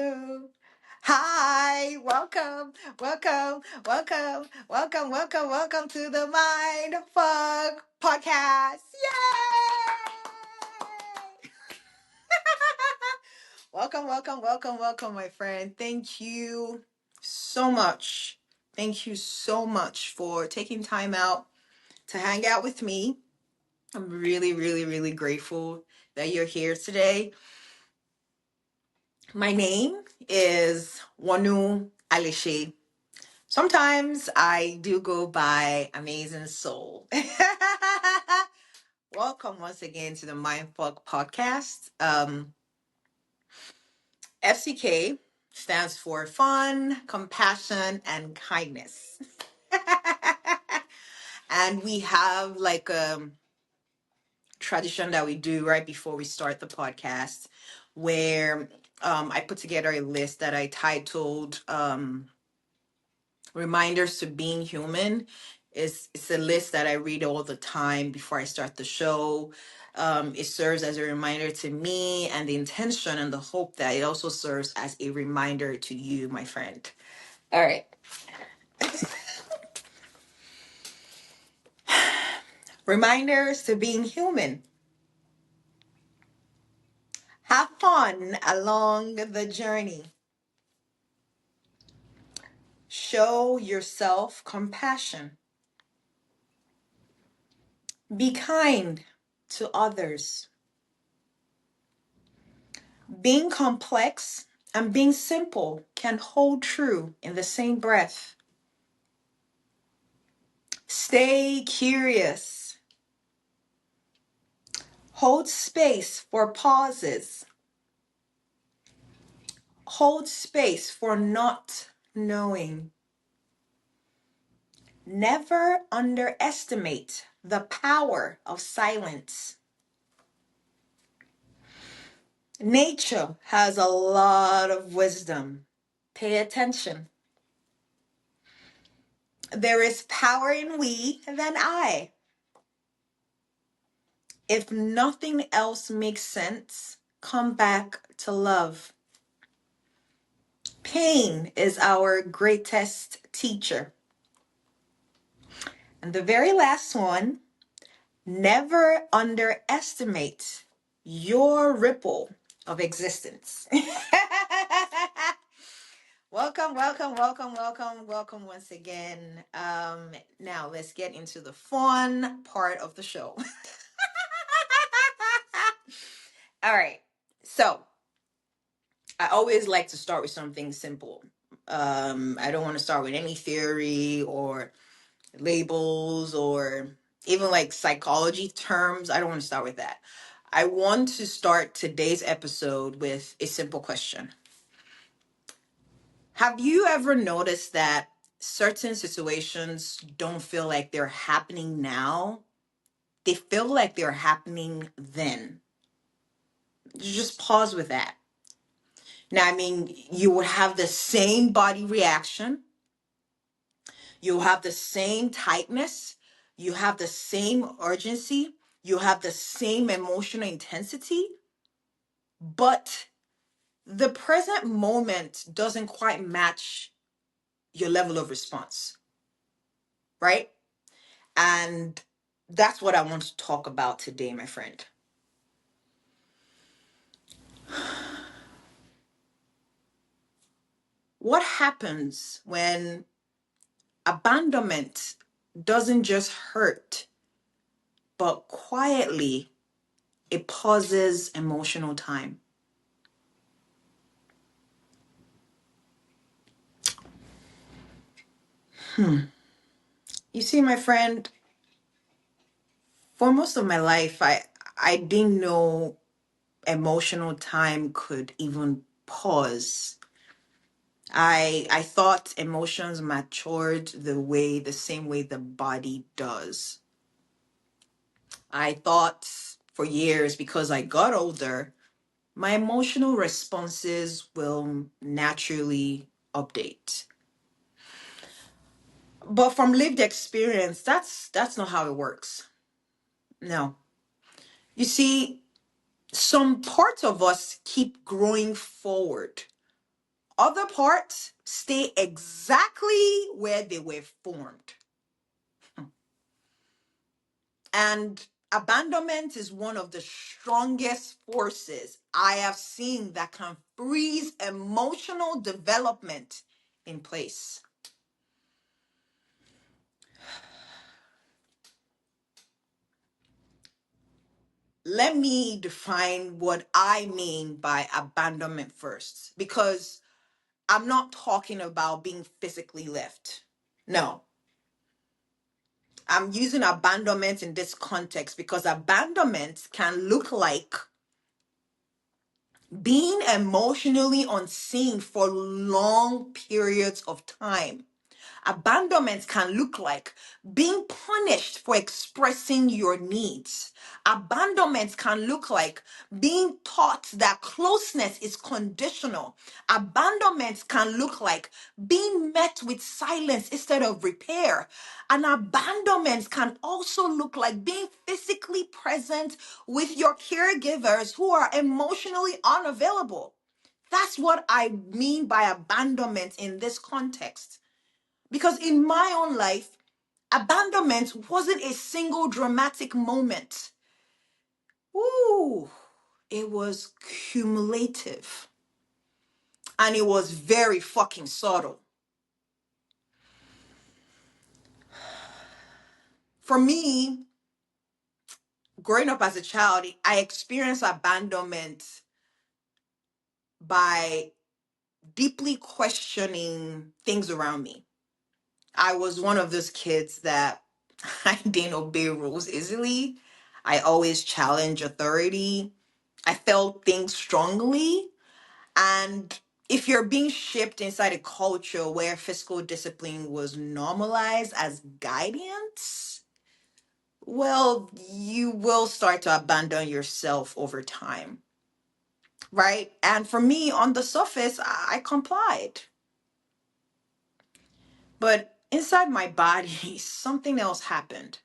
wonu. Hi, welcome to the Mind Fuck Podcast. Yay! welcome, my friend. Thank you so much. Thank you so much for taking time out to hang out with me. I'm really, really, really grateful that you're here today. My name is Wonu Alishe. Sometimes I do go by Amazing Soul. Welcome once again to the Mindfuck podcast. FCK stands for fun, compassion, and kindness. And we have like a tradition that we do right before we start the podcast where I put together a list that I titled Reminders to Being Human. It's a list that I read all the time before I start the show. It serves as a reminder to me, and the intention and the hope that it also serves as a reminder to you, my friend. All right. Reminders to being human. Have fun along the journey. Show yourself compassion. Be kind to others. Being complex and being simple can hold true in the same breath. Stay curious. Hold space for pauses. Hold space for not knowing. Never underestimate the power of silence. Nature has a lot of wisdom. Pay attention. There is power in we than I. If nothing else makes sense, come back to love. Pain is our greatest teacher. And the very last one, never underestimate your ripple of existence. Welcome once again. Now let's get into the fun part of the show. All right. So I always like to start with something simple. I don't want to start with any theory or labels or even like psychology terms. I don't want to start with that. I want to start today's episode with a simple question. Have you ever noticed that certain situations don't feel like they're happening now? They feel like they're happening then. Just pause with that. Now, I mean, you would have the same body reaction. You'll have the same tightness. You have the same urgency. You have the same emotional intensity. But the present moment doesn't quite match your level of response, right? And that's what I want to talk about today, my friend. What happens when abandonment doesn't just hurt, but quietly it pauses emotional time? You see, my friend, for most of my life, I didn't know emotional time could even pause. I thought emotions matured the same way the body does. I thought for years, because I got older, my emotional responses will naturally update. But from lived experience, that's not how it works. No. You see, some parts of us keep growing forward Other parts stay exactly where they were formed. And abandonment is one of the strongest forces I have seen that can freeze emotional development in place. Let me define what I mean by abandonment first, because I'm not talking about being physically left. No, I'm using abandonment in this context because abandonment can look like being emotionally unseen for long periods of time. Abandonment can look like being punished for expressing your needs. Abandonment can look like being taught that closeness is conditional. Abandonment can look like being met with silence instead of repair. And abandonment can also look like being physically present with your caregivers who are emotionally unavailable. That's what I mean by abandonment in this context. Because in my own life, abandonment wasn't a single dramatic moment. Ooh, it was cumulative. And it was very fucking subtle. For me, growing up as a child, I experienced abandonment by deeply questioning things around me. I was one of those kids that I didn't obey rules easily. I always challenged authority. I felt things strongly. And if you're being shaped inside a culture where physical discipline was normalized as guidance, well, you will start to abandon yourself over time, right? And for me, on the surface, I complied. But inside my body, something else happened.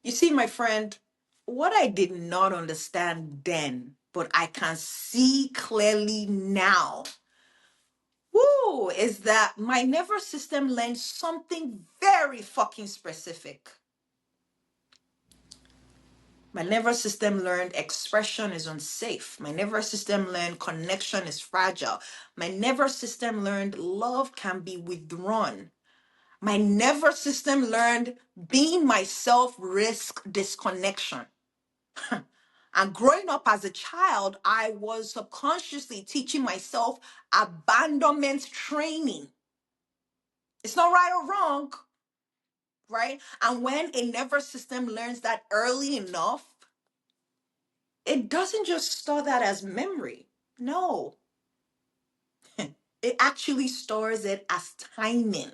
You see, my friend, what I did not understand then, but I can see clearly now, is that my nervous system learned something very fucking specific. My nervous system learned expression is unsafe. My nervous system learned connection is fragile. My nervous system learned love can be withdrawn. My nervous system learned being myself risk disconnection. And growing up as a child, I was subconsciously teaching myself abandonment training. It's not right or wrong, right? And when a nervous system learns that early enough, it doesn't just store that as memory. No, it actually stores it as timing.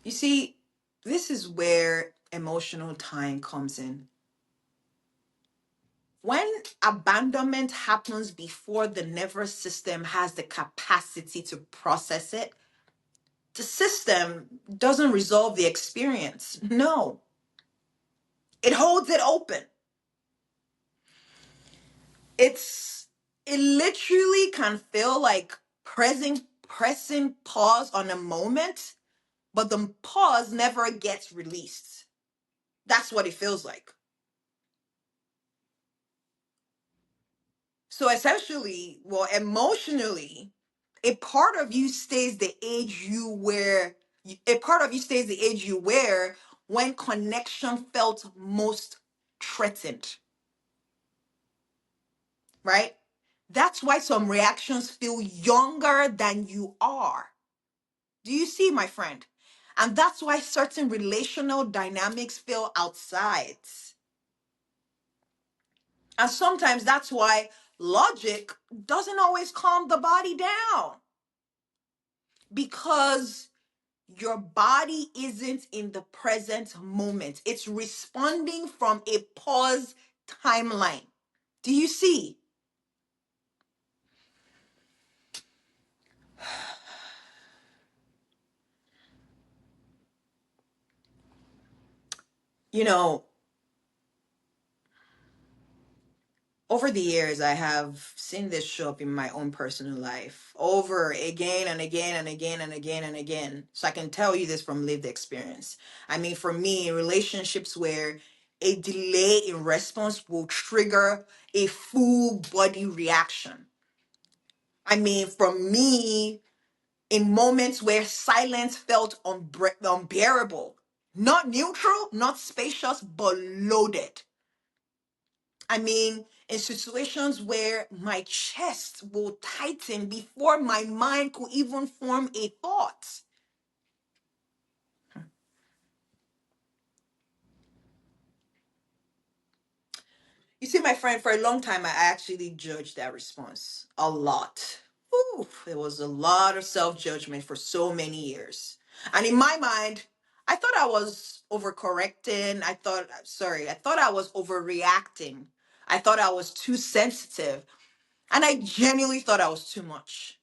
You see, this is where emotional time comes in. When abandonment happens before the nervous system has the capacity to process it, the system doesn't resolve the experience. No, it holds it open. It literally can feel like pressing pause on a moment, but the pause never gets released. That's what it feels like. So essentially, well, emotionally, a part of you stays the age you were, a part of you stays the age you were when connection felt most threatened, right? That's why some reactions feel younger than you are. Do you see, my friend? And that's why certain relational dynamics feel outside. And sometimes that's why logic doesn't always calm the body down, because your body isn't in the present moment. It's responding from a pause timeline. Do you see? You know, over the years, I have seen this show up in my own personal life over again and again and again and again and again. So I can tell you this from lived experience. I mean, for me, in relationships where a delay in response will trigger a full body reaction. I mean, for me, in moments where silence felt unbearable, not neutral, not spacious, but loaded. I mean, in situations where my chest will tighten before my mind could even form a thought. You see, my friend, for a long time, I actually judged that response a lot. Ooh, there was a lot of self judgment for so many years. And in my mind, I thought I was overcorrecting. I thought I was overreacting. I thought I was too sensitive. And I genuinely thought I was too much.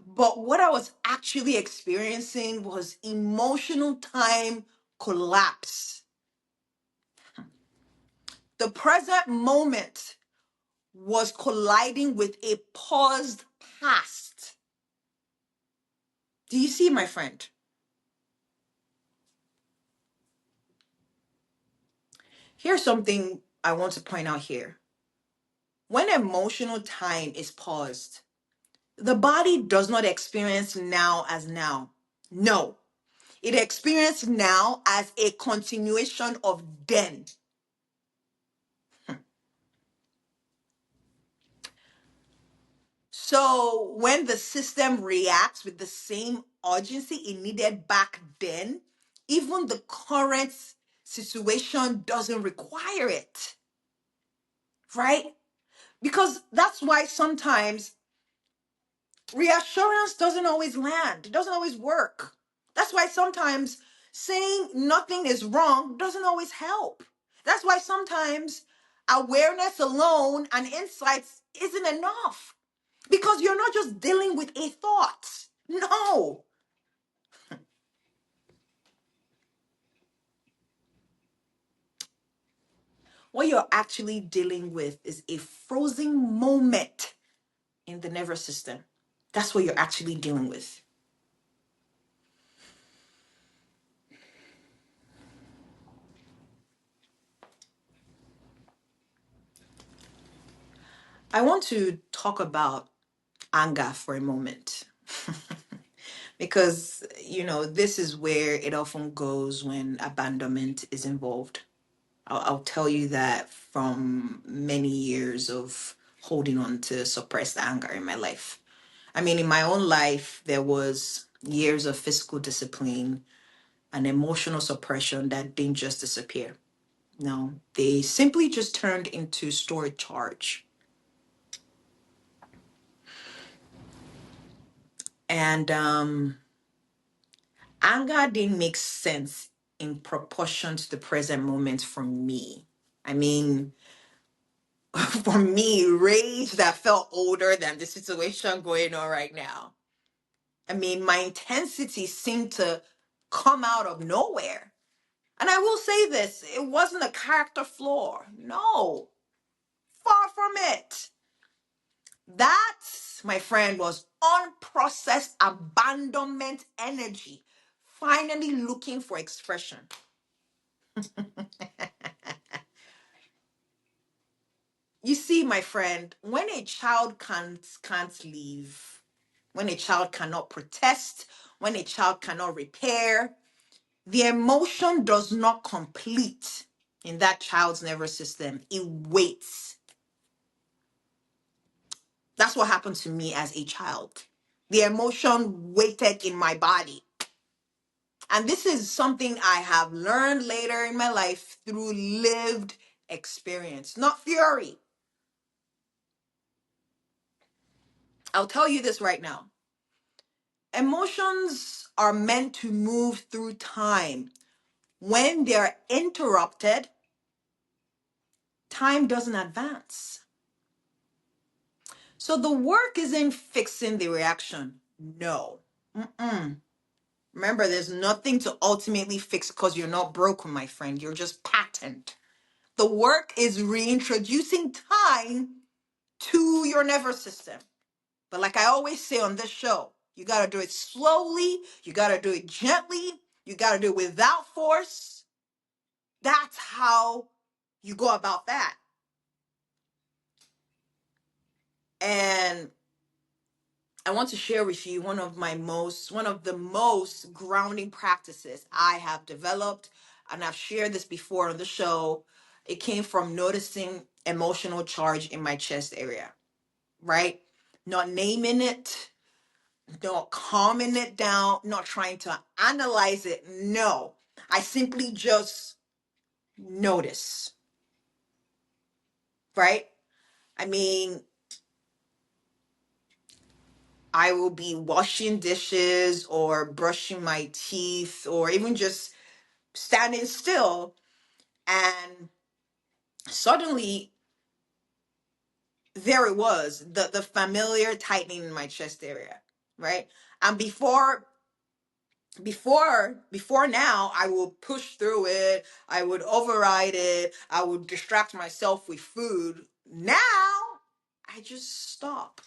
But what I was actually experiencing was emotional time collapse. The present moment was colliding with a paused past. Do you see, my friend? Here's something I want to point out here. When emotional time is paused, the body does not experience now as now. No, it experiences now as a continuation of then. So when the system reacts with the same urgency it needed back then, even the current situation doesn't require it, right? Because that's why sometimes reassurance doesn't always land, it doesn't always work. That's why sometimes saying nothing is wrong doesn't always help. That's why sometimes awareness alone and insights isn't enough. Because you're not just dealing with a thought. No. What you're actually dealing with is a frozen moment in the nervous system. That's what you're actually dealing with. I want to talk about anger for a moment. Because, this is where it often goes when abandonment is involved. I'll tell you that from many years of holding on to suppressed anger in my life. I mean, in my own life, there was years of physical discipline and emotional suppression that didn't just disappear. No, they simply just turned into stored charge. And anger didn't make sense in proportion to the present moment for me. I mean, for me, rage that felt older than the situation going on right now. I mean, my intensity seemed to come out of nowhere. And I will say this, it wasn't a character flaw. No, far from it. That, my friend, was unprocessed abandonment energy, finally looking for expression. You see, my friend, when a child can't leave, when a child cannot protest, when a child cannot repair, the emotion does not complete in that child's nervous system. It waits. That's what happened to me as a child. The emotion waited in my body. And this is something I have learned later in my life through lived experience, not theory. I'll tell you this right now. Emotions are meant to move through time. When they're interrupted, time doesn't advance. So the work isn't fixing the reaction. No. Mm-mm. Remember, there's nothing to ultimately fix because you're not broken, my friend. You're just patterned. The work is reintroducing time to your nervous system. But like I always say on this show, you got to do it slowly. You got to do it gently. You got to do it without force. That's how you go about that. And I want to share with you one of the most grounding practices I have developed. And I've shared this before on the show. It came from noticing emotional charge in my chest area, right? Not naming it, not calming it down, not trying to analyze it. No, I simply just notice, right? I mean, I will be washing dishes or brushing my teeth or even just standing still, and suddenly there it was, the familiar tightening in my chest area, right? And before now, I will push through it, I would override it, I would distract myself with food. Now I just stop.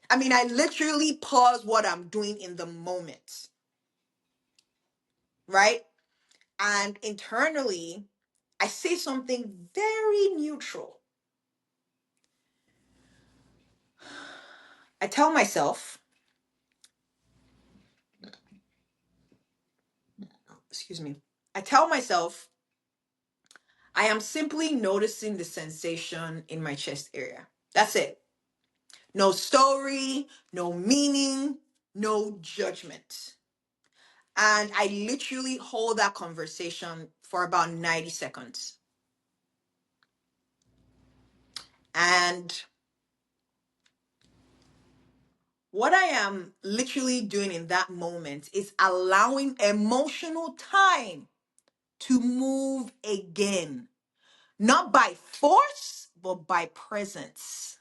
I mean, I literally pause what I'm doing in the moment, right? And internally I say something very neutral. I tell myself, excuse me, I tell myself, I am simply noticing the sensation in my chest area. That's it. No story, no meaning, no judgment. And I literally hold that conversation for about 90 seconds. And what I am literally doing in that moment is allowing emotional time to move again, not by force, but by presence.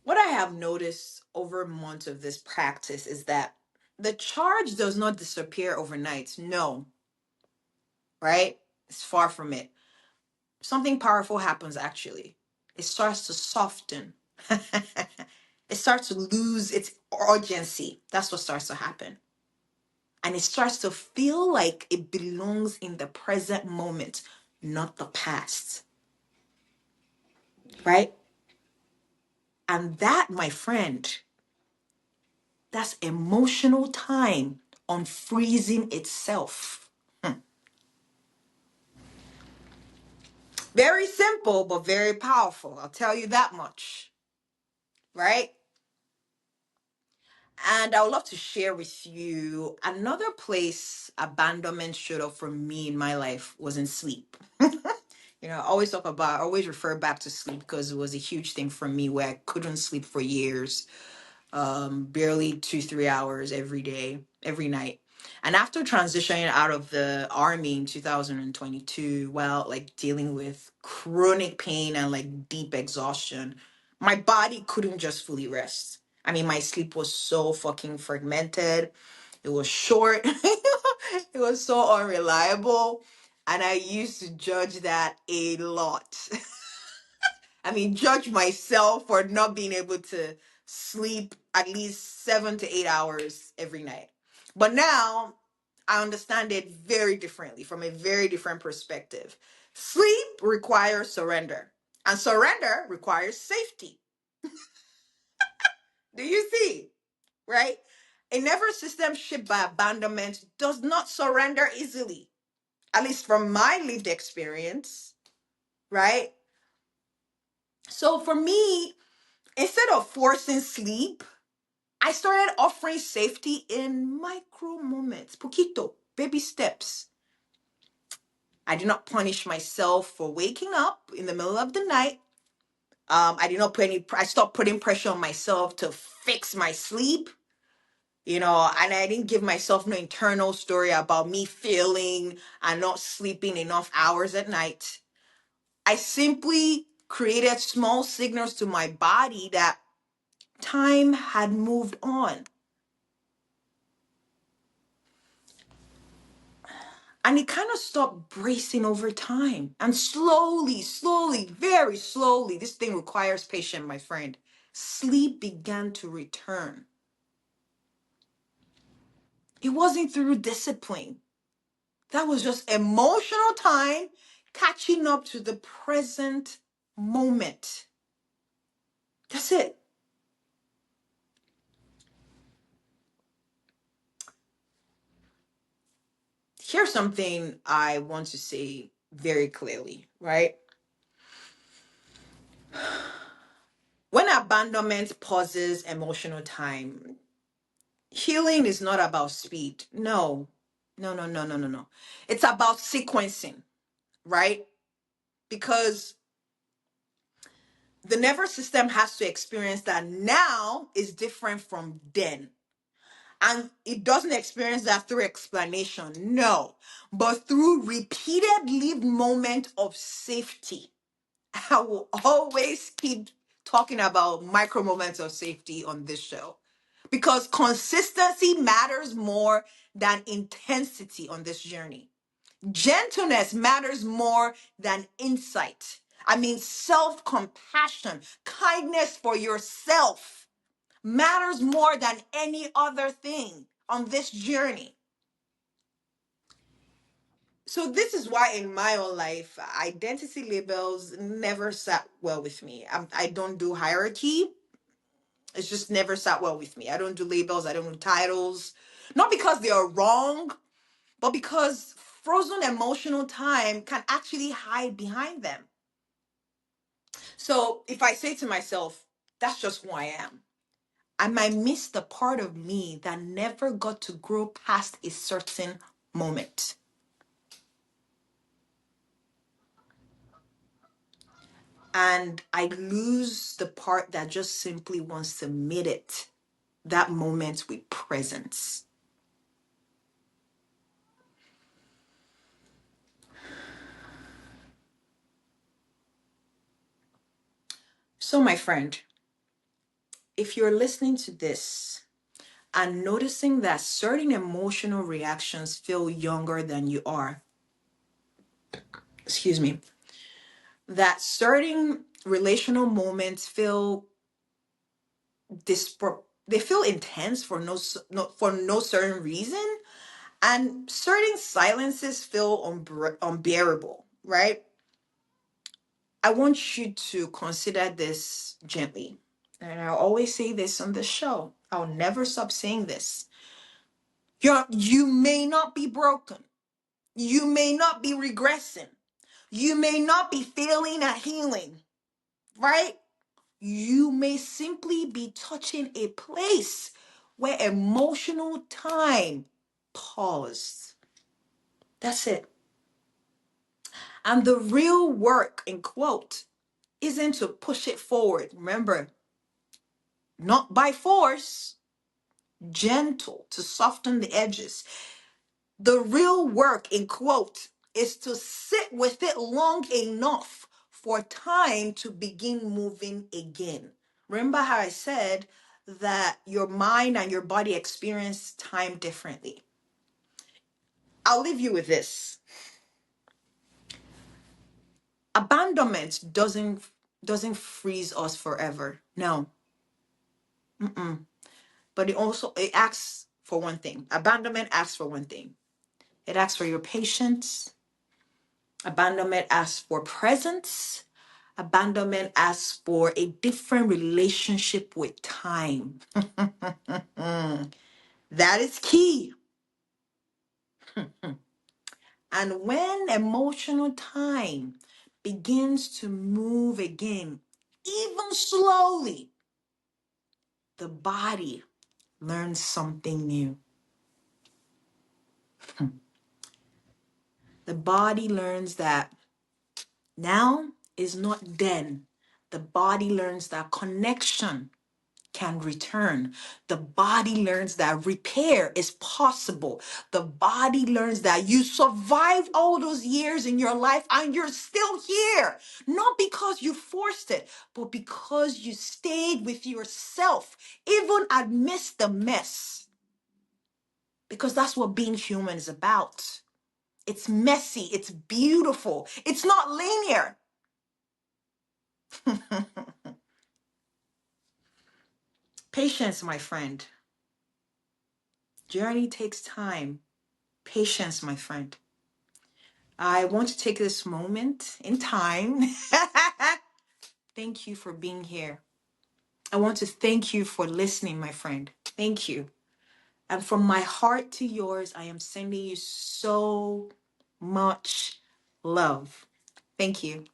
What I have noticed over months of this practice is that the charge does not disappear overnight. No, right? It's far from it. Something powerful happens actually. It starts to soften. It starts to lose its urgency. That's what starts to happen. And it starts to feel like it belongs in the present moment, not the past, right? And that, my friend, that's emotional time unfreezing itself. Very simple, but very powerful. I'll tell you that much, right? And I would love to share with you another place abandonment showed up for me in my life was in sleep. I always refer back to sleep because it was a huge thing for me where I couldn't sleep for years, barely 2, 3 hours every day, every night. And after transitioning out of the army in 2022, while like dealing with chronic pain and like deep exhaustion, my body couldn't just fully rest. I mean, my sleep was so fucking fragmented. It was short. It was so unreliable. And I used to judge that a lot. I mean, judge myself for not being able to sleep at least 7 to 8 hours every night. But now I understand it very differently from a very different perspective. Sleep requires surrender, and surrender requires safety. Do you see? Right? A nervous system shaped by abandonment does not surrender easily, at least from my lived experience, right? So for me, instead of forcing sleep, I started offering safety in micro moments, poquito, baby steps. I did not punish myself for waking up in the middle of the night. I did not put any. I stopped putting pressure on myself to fix my sleep. And I didn't give myself no internal story about me failing and not sleeping enough hours at night. I simply created small signals to my body that time had moved on. And it kind of stopped bracing over time. And slowly, very slowly, this thing requires patience, my friend. Sleep began to return. It wasn't through discipline. That was just emotional time catching up to the present moment. That's it. Here's something I want to say very clearly, right? When abandonment pauses emotional time, healing is not about speed. No, no, no, no, no, no, no. It's about sequencing, right? Because the nervous system has to experience that now is different from then. And it doesn't experience that through explanation, no, but through repeated lived moment of safety. I will always keep talking about micro moments of safety on this show because consistency matters more than intensity on this journey. Gentleness matters more than insight. I mean, self compassion, kindness for yourself matters more than any other thing on this journey. So this is why in my own life, identity labels never sat well with me. I don't do hierarchy. It's just never sat well with me. I don't do labels. I don't do titles. Not because they are wrong, but because frozen emotional time can actually hide behind them. So if I say to myself, that's just who I am, I might miss the part of me that never got to grow past a certain moment. And I lose the part that just simply wants to meet it, that moment with presence. So, my friend, if you're listening to this and noticing that certain emotional reactions feel younger than you are, excuse me, that certain relational moments feel they feel intense for no certain reason, and certain silences feel unbearable, right? I want you to consider this gently. And I'll always say this on the show. I'll never stop saying this. You may not be broken. You may not be regressing. You may not be failing at healing, right? You may simply be touching a place where emotional time paused. That's it. And the real work, in quote, isn't to push it forward. Remember, not by force, gentle to soften the edges. The real work, in quote, is to sit with it long enough for time to begin moving again. Remember how I said that your mind and your body experience time differently? I'll leave you with this. Abandonment doesn't freeze us forever. No. Mm-mm. But it asks for one thing. Abandonment asks for one thing. It asks for your patience. Abandonment asks for presence. Abandonment asks for a different relationship with time. That is key. And when emotional time begins to move again, even slowly, the body learns something new. The body learns that now is not then. The body learns that connection can return. The body learns that repair is possible. The body learns that you survived all those years in your life and you're still here. Not because you forced it, but because you stayed with yourself, even amidst the mess. Because that's what being human is about. It's messy, it's beautiful, it's not linear. Patience, my friend. Journey takes time. Patience, my friend. I want to take this moment in time. Thank you for being here. I want to thank you for listening, my friend. Thank you. And from my heart to yours, I am sending you so much love. Thank you.